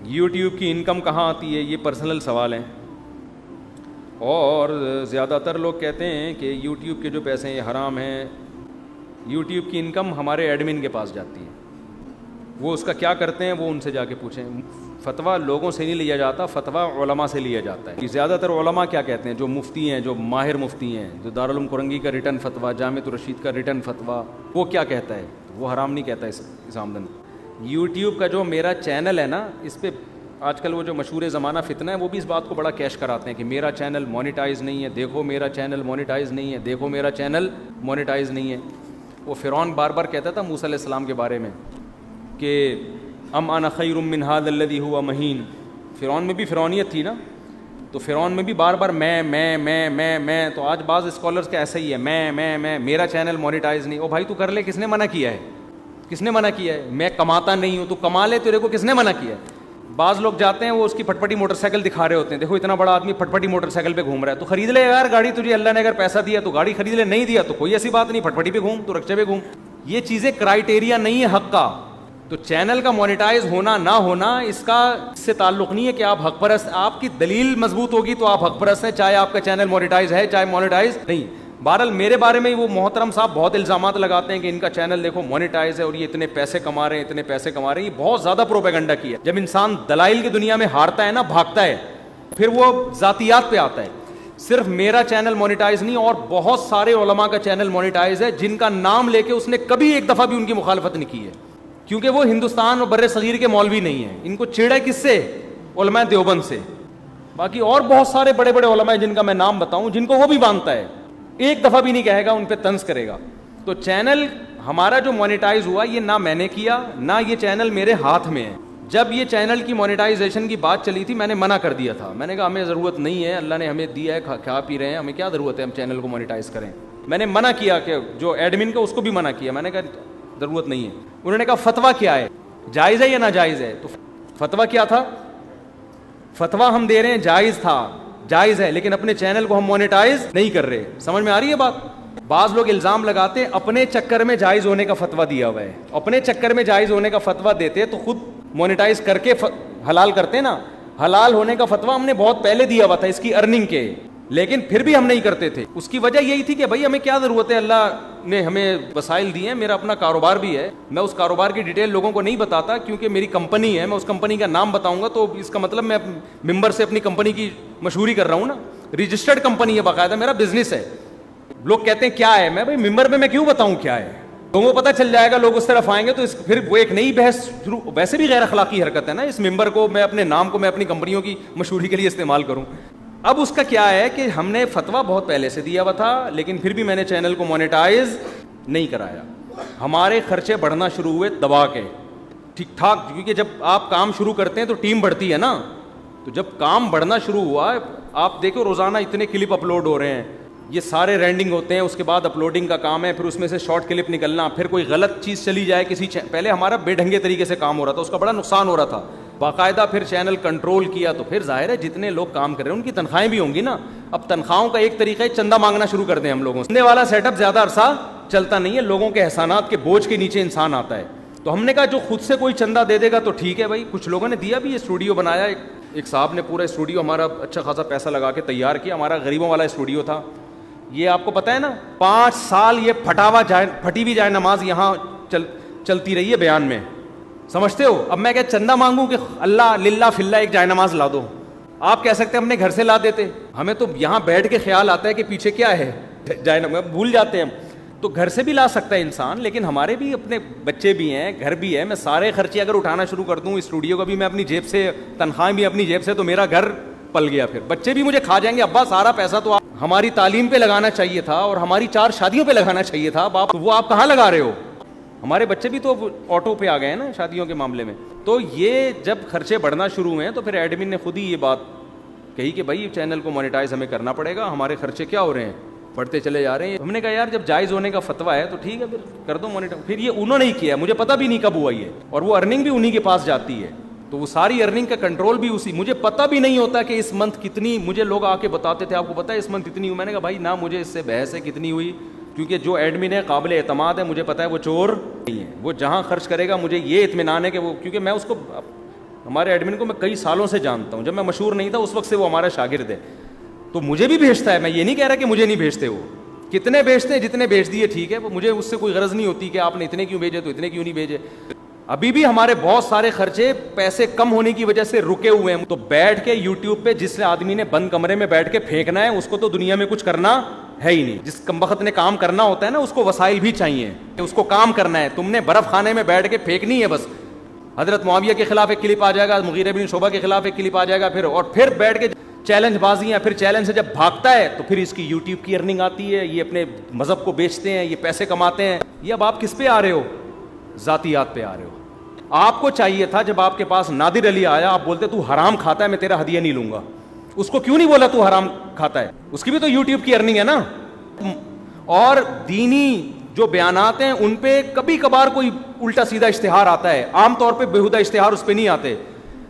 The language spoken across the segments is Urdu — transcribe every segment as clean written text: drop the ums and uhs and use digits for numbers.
یوٹیوب کی انکم کہاں آتی ہے؟ یہ پرسنل سوال ہیں، اور زیادہ تر لوگ کہتے ہیں کہ یوٹیوب کے جو پیسے ہیں یہ حرام ہیں. یوٹیوب کی انکم ہمارے ایڈمن کے پاس جاتی ہے، وہ اس کا کیا کرتے ہیں وہ ان سے جا کے پوچھیں. فتویٰ لوگوں سے نہیں لیا جاتا، فتویٰ علماء سے لیا جاتا ہے. زیادہ تر علماء کیا کہتے ہیں، جو مفتی ہیں، جو ماہر مفتی ہیں، جو دارالعلوم کرنگی کا ریٹن فتویٰ، جامعۃ الرشید کا ریٹن فتویٰ، وہ کیا کہتا ہے؟ وہ حرام نہیں کہتا اس آمدن. یوٹیوب کا جو میرا چینل ہے نا، اس پہ آج کل وہ جو مشہور زمانہ فتنہ ہے، وہ بھی اس بات کو بڑا کیش کراتے ہیں کہ میرا چینل مونیٹائز نہیں ہے، دیکھو میرا چینل مونیٹائز نہیں ہے، دیکھو میرا چینل مونیٹائز نہیں ہے. وہ فرعون بار بار کہتا تھا موسیٰ علیہ السلام کے بارے میں کہ ام انا خیر من ھذا الذی ھو مہین. فرعون میں بھی فرعونیت تھی نا، تو فرعون میں بھی بار بار میں. تو آج بعض اسکالرس کا ایسا ہی ہے، میں میرا چینل مونیٹائز نہیں. او بھائی تو کر لے، کس نے منع کیا ہے؟ کس نے منع کیا ہے؟ میں کماتا نہیں ہوں، تو کما لے، تیرے کو کس نے منع کیا ہے؟ بعض لوگ جاتے ہیں، وہ اس کی پھٹ پھٹی موٹر سائیکل دکھا رہے ہوتے ہیں، دیکھو اتنا بڑا آدمی پھٹ پھٹی موٹر سائیکل پہ گھوم رہا ہے، تو خرید لے یار گاڑی. تجھے اللہ نے اگر پیسہ دیا تو گاڑی خرید لے، نہیں دیا تو کوئی ایسی بات نہیں، پھٹ پھٹی پہ گھوم، تو رکشے پہ گھوم. یہ چیزیں کرائیٹیریا نہیں ہے حق کا. تو چینل کا مونیٹائز ہونا نہ ہونا اس سے تعلق نہیں ہے کہ آپ حق پرست. آپ کی دلیل مضبوط ہوگی تو آپ حق پرست ہیں، چاہے آپ کا چینل مونیٹائز ہے چاہے مونیٹائز نہیں. بہرحال میرے بارے میں وہ محترم صاحب بہت الزامات لگاتے ہیں کہ ان کا چینل دیکھو مونیٹائز ہے اور یہ اتنے پیسے کما رہے ہیں، اتنے پیسے کما رہے ہیں. یہ بہت زیادہ پروپیگنڈا کیا ہے. جب انسان دلائل کی دنیا میں ہارتا ہے نا، بھاگتا ہے، پھر وہ ذاتیات پہ آتا ہے. صرف میرا چینل مونیٹائز نہیں، اور بہت سارے علماء کا چینل مونیٹائز ہے جن کا نام لے کے اس نے کبھی ایک دفعہ بھی ان کی مخالفت نہیں کی ہے، کیونکہ وہ ہندوستان اور بر صغیر کے مولوی نہیں ہیں. ان کو چڑ ہے کس سے؟ علماء دیوبند سے. باقی اور بہت سارے بڑے بڑے علماء ہیں جن کا میں نام بتاؤں، جن کو وہ بھی مانتا ہے، ایک دفعہ بھی نہیں کہے گا، ان پہ طنز کرے گا. تو چینل ہمارا جو مونیٹائز ہوا، یہ نہ میں نے کیا، نہ یہ چینل میرے ہاتھ میں ہے. جب یہ چینل کی مونیٹائزیشن کی بات چلی تھی، میں نے منع کر دیا تھا. میں نے کہا ہمیں ضرورت نہیں ہے، اللہ نے ہمیں دیا ہے، کھا پی رہے ہیں، ہمیں کیا ضرورت ہے ہم چینل کو مونیٹائز کریں. میں نے منع کیا کہ جو ایڈمن کا اس کو بھی منع کیا، میں نے کہا ضرورت نہیں ہے. انہوں نے کہا فتویٰ کیا ہے، جائز ہے یا ناجائز ہے؟ تو فتویٰ کیا تھا؟ فتویٰ ہم دے رہے ہیں جائز تھا، جائز ہے، لیکن اپنے چینل کو ہم مونیٹائز نہیں کر رہے. سمجھ میں آ رہی ہے بات؟ بعض لوگ الزام لگاتے ہیں اپنے چکر میں جائز ہونے کا فتویٰ دیا ہوا ہے. اپنے چکر میں جائز ہونے کا فتویٰ دیتے تو خود مونیٹائز کر کے حلال کرتے نا. حلال ہونے کا فتویٰ ہم نے بہت پہلے دیا ہوا تھا اس کی ارننگ کے، لیکن پھر بھی ہم نہیں کرتے تھے. اس کی وجہ یہی تھی کہ بھائی ہمیں کیا ضرورت ہے، اللہ نے ہمیں وسائل دیے ہیں، میرا اپنا کاروبار بھی ہے. میں اس کاروبار کی ڈیٹیل لوگوں کو نہیں بتاتا کیونکہ میری کمپنی ہے. میں اس کمپنی کا نام بتاؤں گا تو اس کا مطلب میں ممبر سے اپنی کمپنی کی مشہوری کر رہا ہوں نا. رجسٹرڈ کمپنی ہے، باقاعدہ میرا بزنس ہے. لوگ کہتے ہیں کیا ہے، میں بھائی ممبر میں کیوں بتاؤں کیا ہے، لوگوں کو پتہ چل جائے گا، لوگ اس طرف آئیں گے تو پھر وہ ایک نئی بحث شروع. ویسے بھی غیر اخلاقی حرکت ہے نا اس ممبر کو میں اپنے نام کو میں اپنی کمپنیوں کی مشہوری کے لیے استعمال کروں. اب اس کا کیا ہے کہ ہم نے فتویٰ بہت پہلے سے دیا ہوا تھا، لیکن پھر بھی میں نے چینل کو مونیٹائز نہیں کرایا. ہمارے خرچے بڑھنا شروع ہوئے دبا کے، ٹھیک ٹھاک، کیونکہ جب آپ کام شروع کرتے ہیں تو ٹیم بڑھتی ہے نا. تو جب کام بڑھنا شروع ہوا، آپ دیکھو روزانہ اتنے کلپ اپلوڈ ہو رہے ہیں، یہ سارے رینڈنگ ہوتے ہیں، اس کے بعد اپلوڈنگ کا کام ہے، پھر اس میں سے شارٹ کلپ نکلنا، پھر کوئی غلط چیز چلی جائے کسی پہلے ہمارا بے ڈھنگے طریقے سے کام ہو رہا تھا، اس کا بڑا نقصان ہو رہا تھا. باقاعدہ پھر چینل کنٹرول کیا تو پھر ظاہر ہے جتنے لوگ کام کر رہے ہیں ان کی تنخواہیں بھی ہوں گی نا. اب تنخواہوں کا ایک طریقہ ہے چندہ مانگنا شروع کر دیں ہم لوگوں سے. چندے والا سیٹ اپ زیادہ عرصہ چلتا نہیں ہے، لوگوں کے احسانات کے بوجھ کے نیچے انسان آتا ہے. تو ہم نے کہا جو خود سے کوئی چندہ دے دے گا تو ٹھیک ہے بھائی. کچھ لوگوں نے دیا بھی، یہ اسٹوڈیو بنایا، ایک صاحب نے پورا اسٹوڈیو ہمارا اچھا خاصا پیسہ لگا کے تیار کیا. ہمارا غریبوں والا اسٹوڈیو تھا. یہ آپ کو پتہ ہے نا 5 سال یہ پھٹی ہوئی جائے نماز یہاں چلتی رہی ہے بیان میں، سمجھتے ہو. اب میں کیا چندہ مانگوں کہ اللہ للہ فلہ ایک جائے نماز لا دو؟ آپ کہہ سکتے ہیں اپنے گھر سے لا دیتے. ہمیں تو یہاں بیٹھ کے خیال آتا ہے کہ پیچھے کیا ہے، جائے نماز بھول جاتے ہیں ہم. تو گھر سے بھی لا سکتا ہے انسان، لیکن ہمارے بھی اپنے بچے بھی ہیں، گھر بھی ہے. میں سارے خرچے اگر اٹھانا شروع کر دوں، اسٹوڈیو کا بھی میں اپنی جیب سے، تنخواہ بھی اپنی جیب سے، تو میرا گھر پل گیا. پھر بچے بھی مجھے کھا جائیں گے، ابا سارا پیسہ تو ہماری تعلیم پہ لگانا چاہیے تھا اور ہماری 4 شادیوں پہ لگانا چاہیے تھا، وہ آپ کہاں لگا رہے ہو؟ ہمارے بچے بھی تو آٹو پہ آ گئے ہیں نا شادیوں کے معاملے میں. تو یہ جب خرچے بڑھنا شروع ہوئے ہیں تو پھر ایڈمن نے خود ہی یہ بات کہی کہ بھائی چینل کو مونیٹائز ہمیں کرنا پڑے گا، ہمارے خرچے کیا ہو رہے ہیں، بڑھتے چلے جا رہے ہیں. ہم نے کہا یار جب جائز ہونے کا فتویٰ ہے تو ٹھیک ہے پھر کر دو مونیٹائز. پھر یہ انہوں نے ہی کیا، مجھے پتہ بھی نہیں کب ہوا یہ، اور وہ ارننگ بھی انہی کے پاس جاتی ہے. تو وہ ساری ارننگ کا کنٹرول بھی مجھے پتہ بھی نہیں ہوتا کہ اس منتھ کتنی، مجھے لوگ آ کے بتاتے تھے آپ کو پتہ ہے اس منتھ کتنی ہوئی. میں نے کہا بھائی نہ مجھے اس سے بحث ہے کتنی ہوئی، کیونکہ جو ایڈمن ہے قابل اعتماد ہے، مجھے پتہ ہے وہ چور نہیں ہے. وہ جہاں خرچ کرے گا مجھے یہ اطمینان ہے کہ وہ، کیونکہ میں اس کو ہمارے ایڈمن کو میں کئی سالوں سے جانتا ہوں, جب میں مشہور نہیں تھا اس وقت سے وہ ہمارا شاگرد ہے, تو مجھے بھی بھیجتا ہے. میں یہ نہیں کہہ رہا کہ مجھے نہیں بھیجتے, وہ کتنے بھیجتے ہیں, جتنے بھیج دیے ٹھیک ہے, وہ مجھے اس سے کوئی غرض نہیں ہوتی کہ آپ نے اتنے کیوں بھیجے تو اتنے کیوں نہیں بھیجے. ابھی بھی ہمارے بہت سارے خرچے پیسے کم ہونے کی وجہ سے رکے ہوئے ہیں. تو بیٹھ کے یوٹیوب پہ جس آدمی نے بند کمرے میں بیٹھ کے پھینکنا ہے, اس کو تو دنیا میں کچھ کرنا ہے ہی نہیں. جس کمبخت نے کام کرنا ہوتا ہے نا, اس کو وسائل بھی چاہیے, اس کو کام کرنا ہے. تم نے برف خانے میں بیٹھ کے پھینکنی ہے بس. حضرت معاویہ کے خلاف ایک کلپ آ جائے گا, مغیرہ بن شعبہ کے خلاف ایک کلپ آ جائے گا, پھر بیٹھ کے چیلنج بازیاں, پھر چیلنج سے جب بھاگتا ہے تو پھر اس کی یوٹیوب کی ارننگ آتی ہے, یہ اپنے مذہب کو بیچتے ہیں, یہ پیسے کماتے ہیں. یہ اب آپ کس پہ آ رہے ہو؟ ذاتیات پہ آ رہے ہو. آپ کو چاہیے تھا جب آپ کے پاس نادر علی آیا, آپ بولتے تو حرام کھاتا ہے, میں تیرا ہدیہ نہیں لوں گا. اس کو کیوں نہیں بولا تو حرام کھاتا ہے؟ اس کی بھی تو یوٹیوب کی ارننگ ہے نا. اور دینی جو بیانات ہیں ان پہ کبھی کبھار کوئی الٹا سیدھا اشتہار آتا ہے, عام طور پہ بےہودہ اشتہار اس پہ نہیں آتے.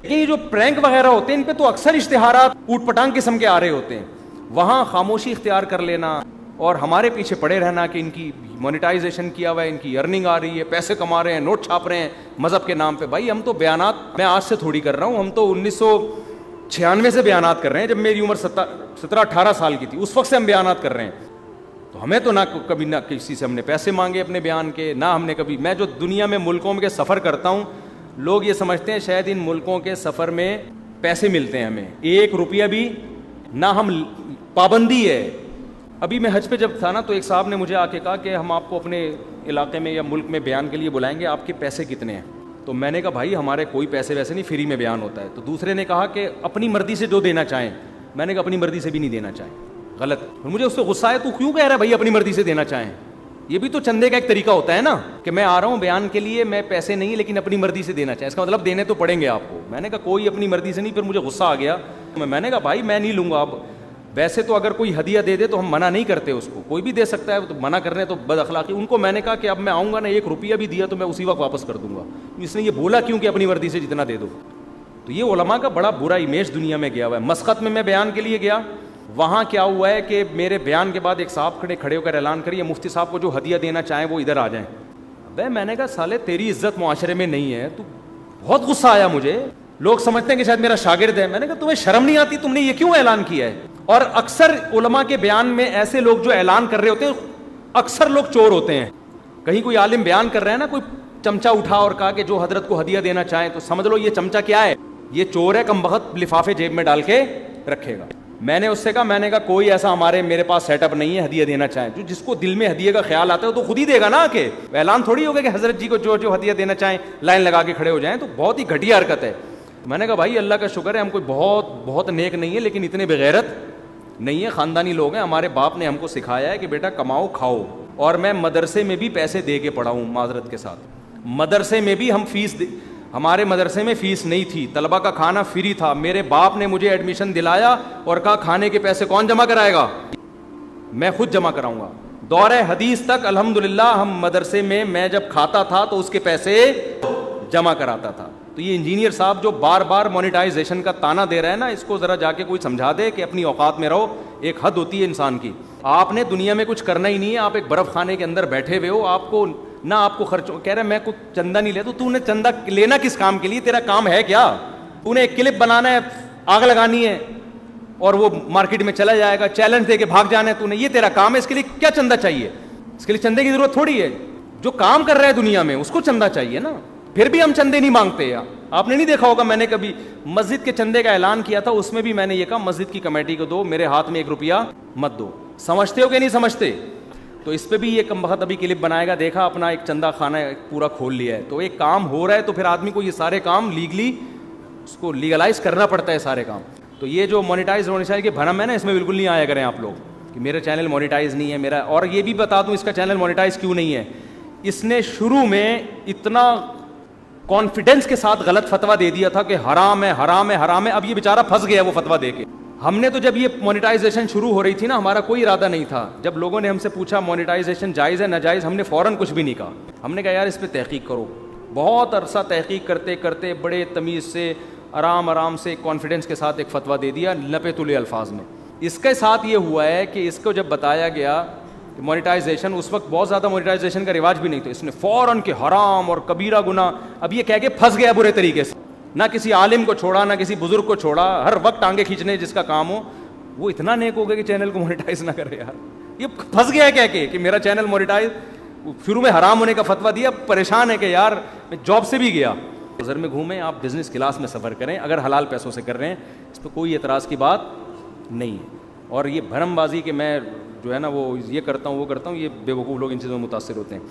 لیکن یہ جو پرینک وغیرہ ہوتے ہیں ان پہ تو اکثر اشتہارات اوٹ پٹانگ قسم کے آ رہے ہوتے ہیں. وہاں خاموشی اختیار کر لینا اور ہمارے پیچھے پڑے رہنا کہ ان کی مونیٹائزیشن کیا ہوا ہے, ان کی ارننگ آ رہی ہے, پیسے کما رہے ہیں, نوٹ چھاپ رہے ہیں مذہب کے نام پہ. بھائی ہم تو بیانات میں آج سے تھوڑی کر رہا ہوں, ہم تو 1996 سے بیانات کر رہے ہیں, جب میری عمر 17-18 سال کی تھی, اس وقت سے ہم بیانات کر رہے ہیں. تو ہمیں تو نہ کبھی نہ کسی سے ہم نے پیسے مانگے اپنے بیان کے, نہ ہم نے کبھی. میں جو دنیا میں ملکوں کے سفر کرتا ہوں, لوگ یہ سمجھتے ہیں شاید ان ملکوں کے سفر میں پیسے ملتے ہیں, ہمیں 1 روپیہ بھی نہ, ہم پابندی ہے. ابھی میں حج پہ جب تھا نا, تو ایک صاحب نے مجھے آ کے کہا کہ ہم آپ کو اپنے علاقے میں یا ملک میں بیان کے لیے بلائیں گے, آپ کے پیسے کتنے ہیں؟ تو میں نے کہا بھائی ہمارے کوئی پیسے ویسے نہیں, فری میں بیان ہوتا ہے. تو دوسرے نے کہا کہ اپنی مرضی سے جو دینا چاہیں. میں نے کہا اپنی مرضی سے بھی نہیں دینا چاہیں, غلط. اور مجھے اس سے غصہ ہے, تو کیوں کہہ رہا ہے بھائی اپنی مرضی سے دینا چاہیں؟ یہ بھی تو چندے کا ایک طریقہ ہوتا ہے نا, کہ میں آ رہا ہوں بیان کے لیے, میں پیسے نہیں لیکن اپنی مرضی سے دینا چاہیں, اس کا مطلب دینے تو پڑیں گے آپ کو. میں نے کہا کوئی اپنی مرضی سے نہیں. پھر مجھے غصہ آ گیا, میں نے کہا بھائی میں نہیں لوں گا. اب ویسے تو اگر کوئی ہدیہ دے دے تو ہم منع نہیں کرتے, اس کو کوئی بھی دے سکتا ہے, تو منع کرنے تو بد اخلاقی. ان کو میں نے کہا کہ اب میں آؤں گا نا, 1 روپیہ بھی دیا تو میں اسی وقت واپس کر دوں گا. اس نے یہ بولا کیوں کہ اپنی مرضی سے جتنا دے دو. تو یہ علماء کا بڑا برا امیج دنیا میں گیا ہوا ہے. مسقط میں بیان کے لیے گیا, وہاں کیا ہوا ہے کہ میرے بیان کے بعد ایک صاحب کھڑے ہو کر اعلان کریے مفتی صاحب کو جو ہدیہ دینا چاہیں وہ ادھر آ جائیں. ابے میں نے کہا سالے تیری عزت معاشرے میں نہیں ہے. تو بہت غصہ آیا مجھے. لوگ سمجھتے ہیں کہ شاید میرا شاگرد ہے. میں نے کہا تمہیں شرم نہیں آتی, تم نے یہ کیوں اعلان کیا ہے؟ اور اکثر علماء کے بیان میں ایسے لوگ جو اعلان کر رہے ہوتے ہیں, اکثر لوگ چور ہوتے ہیں. کہیں کوئی عالم بیان کر رہا ہے نا, کوئی چمچہ اٹھا اور کہا کہ جو حضرت کو ہدیہ دینا چاہیں, تو سمجھ لو یہ چمچہ کیا ہے, یہ چور ہے, کمبخت لفافے جیب میں ڈال کے رکھے گا. میں نے اس سے کہا, میں نے کہا کوئی ایسا میرے پاس سیٹ اپ نہیں ہے ہدیہ دینا چاہیں. جس کو دل میں ہدیہ کا خیال آتا ہے وہ تو خود ہی دے گا نا, کہ اعلان تھوڑی ہوگا کہ حضرت جی کو جو ہدیہ دینا چاہیں لائن لگا کے کھڑے ہو جائیں. تو بہت ہی گھٹیا حرکت ہے. میں نے کہا بھائی اللہ کا شکر ہے ہم کوئی بہت نیک نہیں ہے, لیکن اتنے بغیرت نہیں ہے, خاندانی لوگ ہیں. ہمارے باپ نے ہم کو سکھایا ہے کہ بیٹا کماؤ کھاؤ. اور میں مدرسے میں بھی پیسے دے کے پڑھا ہوں, معذرت کے ساتھ. مدرسے میں بھی ہم ہمارے مدرسے میں فیس نہیں تھی, طلبہ کا کھانا فری تھا. میرے باپ نے مجھے ایڈمیشن دلایا اور کہا کھانے کے پیسے کون جمع کرائے گا؟ میں خود جمع کراؤں گا. دور حدیث تک الحمدللہ ہم مدرسے میں جب کھاتا تھا تو اس کے پیسے جمع کراتا تھا. تو یہ انجینئر صاحب جو بار بار مونیٹائزیشن کا تانا دے رہا ہے نا, اس کو ذرا جا کے کوئی سمجھا دے کہ اپنی اوقات میں رہو. ایک حد ہوتی ہے انسان کی. آپ نے دنیا میں کچھ کرنا ہی نہیں ہے, آپ ایک برف خانے کے اندر بیٹھے ہوئے ہو. آپ کو نہ آپ کو خرچ کہہ رہے میں کچھ چندہ نہیں لیتا. تو نے چندہ لینا کس کام کے لیے؟ تیرا کام ہے کیا؟ تو نے ایک کلپ بنانا ہے, آگ لگانی ہے اور وہ مارکیٹ میں چلا جائے گا, چیلنج دے کے بھاگ جانا ہے. تو نے یہ تیرا کام ہے, اس کے لیے کیا چندہ چاہیے؟ اس کے لیے چندے کی ضرورت تھوڑی ہے. جو کام کر رہا ہے دنیا میں اس کو چندہ چاہیے نا. پھر بھی ہم چندے نہیں مانگتے. آپ نے نہیں دیکھا ہوگا, میں نے کبھی مسجد کے چندے کا اعلان کیا تھا, اس میں بھی میں نے یہ کہا مسجد کی کمیٹی کو دو, میرے ہاتھ میں 1 روپیہ مت دو. سمجھتے ہو کہ نہیں سمجھتے؟ تو اس پہ بھی یہ کم بخت ابھی کلپ بنائے گا, دیکھا اپنا ایک چندہ خانہ پورا کھول لیا ہے. تو ایک کام ہو رہا ہے تو پھر آدمی کو یہ سارے کام لیگلی اس کو لیگلائز کرنا پڑتا ہے سارے کام. تو یہ جو مونیٹائز ہونے چاہیے کہ بھرم ہے نا, اس میں بالکل نہیں آیا کریں آپ لوگ کہ میرا چینل مونیٹائز نہیں ہے میرا. اور یہ بھی بتا دوں اس کا چینل مونیٹائز کیوں نہیں ہے. اس نے شروع میں اتنا کانفیڈنس کے ساتھ غلط فتویٰ دے دیا تھا کہ حرام ہے حرام ہے حرام ہے. اب یہ بیچارہ پھنس گیا وہ فتویٰ دے کے. ہم نے تو جب یہ مونیٹائزیشن شروع ہو رہی تھی نا, ہمارا کوئی ارادہ نہیں تھا. جب لوگوں نے ہم سے پوچھا مونیٹائزیشن جائز ہے ناجائز, ہم نے فوراً کچھ بھی نہیں کہا. ہم نے کہا یار اس پہ تحقیق کرو. بہت عرصہ تحقیق کرتے کرتے بڑے تمیز سے آرام سے کانفیڈنس کے ساتھ ایک فتویٰ دے دیا لپے تلے الفاظ میں. اس کے ساتھ یہ ہوا ہے کہ اس کو جب بتایا گیا مونیٹائزیشن, اس وقت بہت زیادہ مونیٹائزیشن کا رواج بھی نہیں تھا, اس نے فوراً کہ حرام اور کبیرہ گناہ. اب یہ کہہ کے پھنس گیا برے طریقے سے. نہ کسی عالم کو چھوڑا, نہ کسی بزرگ کو چھوڑا, ہر وقت ٹانگیں کھینچنے جس کا کام ہو, وہ اتنا نیک ہو گیا کہ چینل کو مونیٹائز نہ کرے. یار یہ پھنس گیا ہے کہہ کہ میرا چینل مونیٹائز, شروع میں حرام ہونے کا فتویٰ دیا, پریشان ہے کہ یار میں جاب سے بھی گیا. گھر میں گھومیں, آپ بزنس کلاس میں سفر کریں اگر حلال پیسوں سے کر رہے ہیں, اس پہ کوئی اعتراض کی بات نہیں ہے. اور یہ بھرم بازی کہ میں جو ہے نا وہ یہ کرتا ہوں وہ کرتا ہوں, یہ بے وقوف لوگ ان چیزوں میں متاثر ہوتے ہیں.